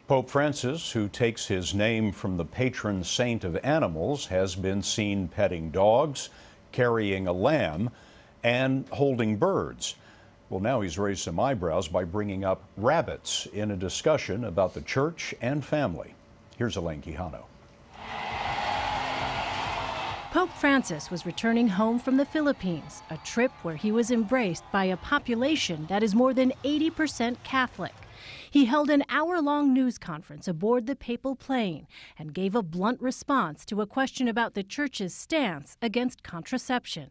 Pope Francis, who takes his name from the patron saint of animals, has been seen petting dogs, carrying a lamb, and holding birds. Well, now he's raised some eyebrows by bringing up rabbits in a discussion about the church and family. Here's Elaine Quijano. Pope Francis was returning home from the Philippines, a trip where he was embraced by a population that is more than 80% Catholic. He held an hour-long news conference aboard the papal plane and gave a blunt response to a question about the church's stance against contraception.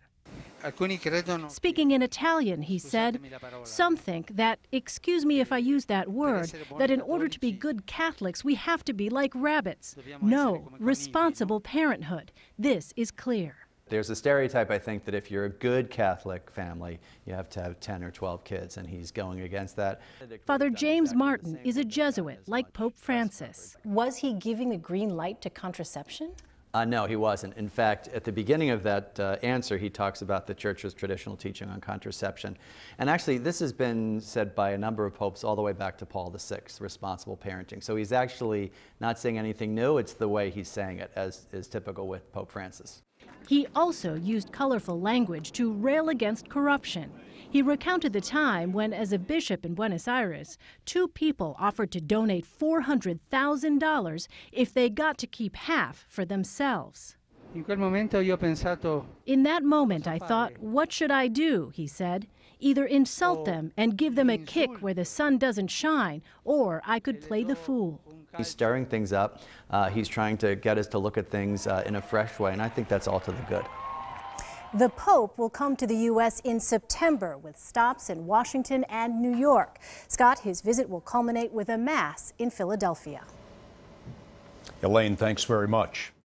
Speaking in Italian, he said, "Some think that, excuse me if I use that word, that in order to be good Catholics, we have to be like rabbits. No, responsible parenthood. This is clear." There's a stereotype, I think, that if you're a good Catholic family, you have to have 10 or 12 kids, and he's going against that. Father James Martin is a Jesuit, like Pope Francis. Was he giving the green light to contraception? No, he wasn't. In fact, at the beginning of that answer, he talks about the Church's traditional teaching on contraception. And actually, this has been said by a number of popes all the way back to Paul VI, responsible parenting. So he's actually not saying anything new. It's the way he's saying it, as is typical with Pope Francis. He also used colorful language to rail against corruption. He recounted the time when, as a bishop in Buenos Aires, two people offered to donate $400,000 if they got to keep half for themselves. In that moment, I thought, what should I do, he said. Either insult them and give them a kick where the sun doesn't shine, or I could play the fool. He's stirring things up. He's trying to get us to look at things in a fresh way, and I think that's all to the good. The Pope will come to the U.S. in September with stops in Washington and New York. Scott, his visit will culminate with a Mass in Philadelphia. Elaine, thanks very much.